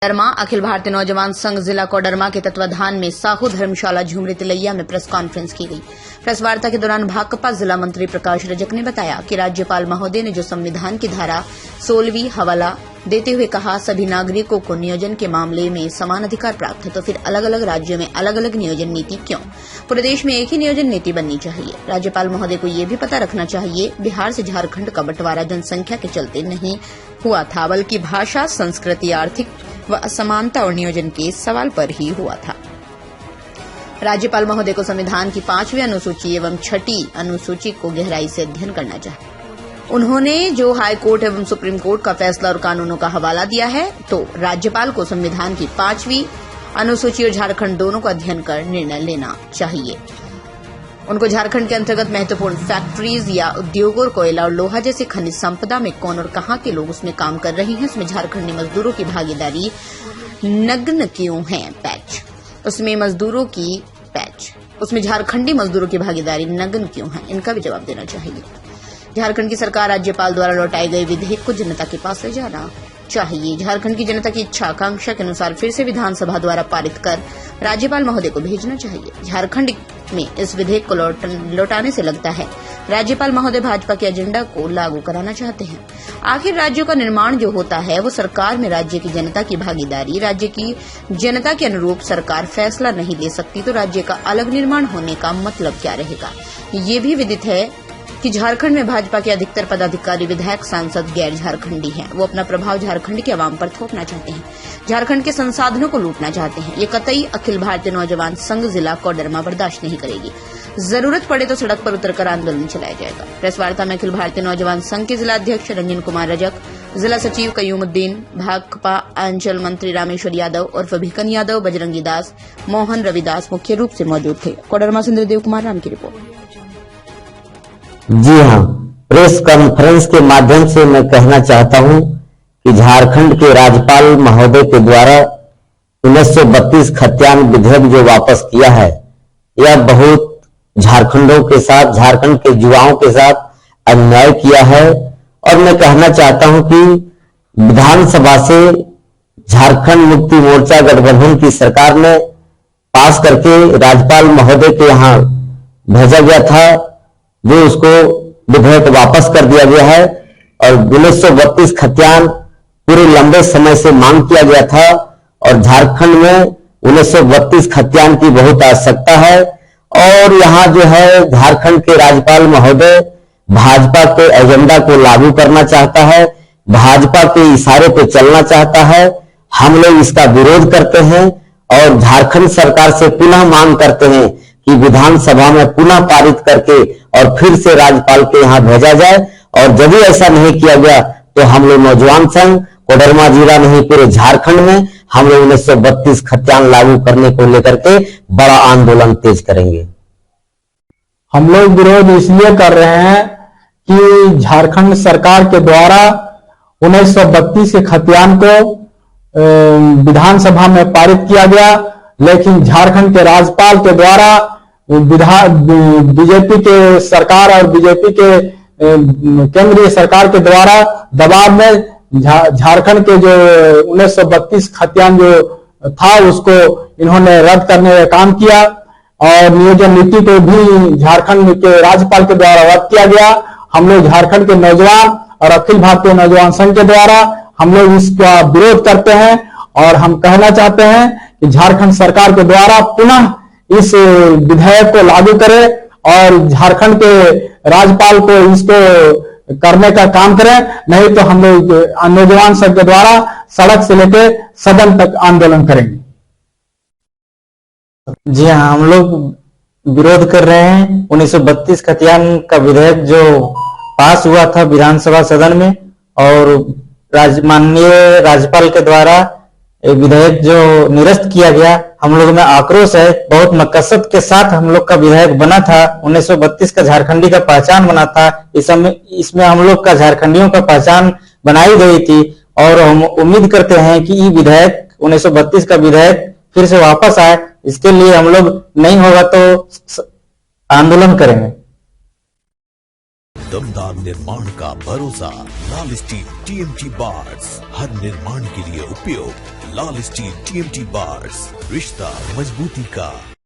कोडरमा अखिल भारतीय नौजवान संघ जिला कोडरमा के तत्वाधान में साहू धर्मशाला झुमरी तिलैया में प्रेस कॉन्फ्रेंस की गई। प्रेस वार्ता के दौरान भाकपा जिला मंत्री प्रकाश रजक ने बताया कि राज्यपाल महोदय ने जो संविधान की धारा 16वीं हवाला देते हुए कहा सभी नागरिकों को नियोजन के मामले में समान अधिकार प्राप्त है, तो फिर अलग अलग राज्यों में अलग अलग नियोजन नीति क्यों? पूरे देश में एक ही नियोजन नीति बननी चाहिए। राज्यपाल महोदय को ये भी पता रखना चाहिए बिहार से झारखंड का बंटवारा जनसंख्या के चलते नहीं हुआ था, बल्कि भाषा, संस्कृति, आर्थिक व असमानता और नियोजन के सवाल पर ही हुआ था। राज्यपाल महोदय को संविधान की 5वीं अनुसूची एवं 6ठी अनुसूची को गहराई से अध्ययन करना चाहिए। उन्होंने जो हाई कोर्ट एवं सुप्रीम कोर्ट का फैसला और कानूनों का हवाला दिया है, तो राज्यपाल को संविधान की 5वीं अनुसूची और झारखंड दोनों का अध्ययन कर निर्णय लेना चाहिए। उनको झारखंड के अंतर्गत महत्वपूर्ण फैक्ट्रीज या उद्योगों, कोयला और लोहा जैसे खनिज संपदा में कौन और कहां के लोग उसमें काम कर रहे हैं, उसमें झारखंडी मजदूरों की भागीदारी नग्न क्यों है, पैच उसमें मजदूरों की पैच उसमें झारखंडी मजदूरों की भागीदारी नग्न क्यों है, इनका भी जवाब देना चाहिए। झारखंड की सरकार राज्यपाल द्वारा लौटाए गए विधेयक को जनता के पास ले जाना चाहिए। झारखंड की जनता की इच्छा आकांक्षा के अनुसार फिर से विधानसभा द्वारा पारित कर राज्यपाल महोदय को भेजना चाहिए। झारखंड में इस विधेयक को लौटाने से लगता है राज्यपाल महोदय भाजपा के एजेंडा को लागू कराना चाहते हैं। आखिर राज्यों का निर्माण जो होता है वो सरकार में राज्य की जनता की भागीदारी, राज्य की जनता के अनुरूप सरकार फैसला नहीं ले सकती, तो राज्य का अलग निर्माण होने का मतलब क्या रहेगा? ये भी विदित है कि झारखंड में भाजपा के अधिकतर पदाधिकारी, विधायक, सांसद गैर झारखंडी हैं। वो अपना प्रभाव झारखंड के आवाम पर थोपना चाहते हैं, झारखंड के संसाधनों को लूटना चाहते हैं। ये कतई अखिल भारतीय नौजवान संघ जिला कोडरमा बर्दाश्त नहीं करेगी। जरूरत पड़े तो सड़क पर उतरकर आंदोलन चलाया जाएगा। प्रेस वार्ता में अखिल भारतीय नौजवान संघ के जिला अध्यक्ष रंजन कुमार रजक, जिला सचिव कयूमुद्दीन, भाकपा अंचल मंत्री रामेश्वर यादव और भिकन यादव, बजरंगी दास, मोहन रविदास मुख्य रूप से मौजूद थे। कोडरमा से इंद्रदेव कुमार राम की रिपोर्ट। जी हाँ, प्रेस कॉन्फ्रेंस के माध्यम से मैं कहना चाहता हूं कि झारखंड के राज्यपाल महोदय के द्वारा 1932 खतियान विधेयक जो वापस किया है, यह बहुत झारखंडों के साथ, झारखंड के युवाओं के साथ अन्याय किया है। और मैं कहना चाहता हूं कि विधानसभा से झारखंड मुक्ति मोर्चा गठबंधन की सरकार ने पास करके राज्यपाल महोदय के यहाँ भेजा गया था, जो उसको विधेयक वापस कर दिया गया है। और 1932 खतियान पूरे लंबे समय से मांग किया गया था और झारखंड में 1932 खतियान की बहुत आवश्यकता है। और यहाँ जो है झारखंड के राज्यपाल महोदय भाजपा के एजेंडा को लागू करना चाहता है, भाजपा के इशारे पे चलना चाहता है। हम लोग इसका विरोध करते हैं और झारखंड सरकार से पुनः मांग करते हैं कि विधानसभा में पुनः पारित करके और फिर से राज्यपाल के यहाँ भेजा जाए। और यदि ऐसा नहीं किया गया तो हम लोग नौजवान संघ कोडरमा जिला नहीं पूरे झारखंड में हम लोग 1932 खतियान लागू करने को लेकर के बड़ा आंदोलन तेज करेंगे। हम लोग विरोध इसलिए कर रहे हैं कि झारखंड सरकार के द्वारा 1932 के खतियान को विधानसभा में पारित किया गया, लेकिन झारखंड के राज्यपाल के द्वारा बीजेपी के सरकार और बीजेपी के केंद्रीय सरकार के द्वारा दबाव में झारखंड के जो 1932 खतियान जो था उसको इन्होंने रद्द करने का काम किया। और नियोजन नीति को भी झारखंड के राज्यपाल के द्वारा रद्द किया गया। हम लोग झारखंड के नौजवान और अखिल भारतीय नौजवान संघ के द्वारा हम लोग इसका विरोध करते हैं और हम कहना चाहते हैं कि झारखंड सरकार के द्वारा पुनः इस विधेयक को लागू करे और झारखंड के राज्यपाल को इसको करने का काम करें, नहीं तो हम लोग नौजवान संघ के द्वारा सड़क से लेकर सदन तक आंदोलन करेंगे। जी हाँ, हम लोग विरोध कर रहे हैं 1932 खतियान का विधेयक जो पास हुआ था विधानसभा सदन में, और माननीय राज्यपाल के द्वारा विधेयक जो निरस्त किया गया, हम लोग में आक्रोश है। बहुत मकसद के साथ हम लोग का विधेयक बना था, 1932 का झारखंडी का पहचान बना था। इसमें हम लोग का झारखंडियों का पहचान बनाई गई थी और हम उम्मीद करते हैं कि ये विधेयक 1932 का विधेयक फिर से वापस आए। इसके लिए हम लोग नहीं होगा तो आंदोलन करेंगे। दमदार निर्माण का भरोसा। लाल स्टील TMT बार्स, हर निर्माण के लिए उपयोग। लाल स्टील TMT बार्स, रिश्ता मजबूती का।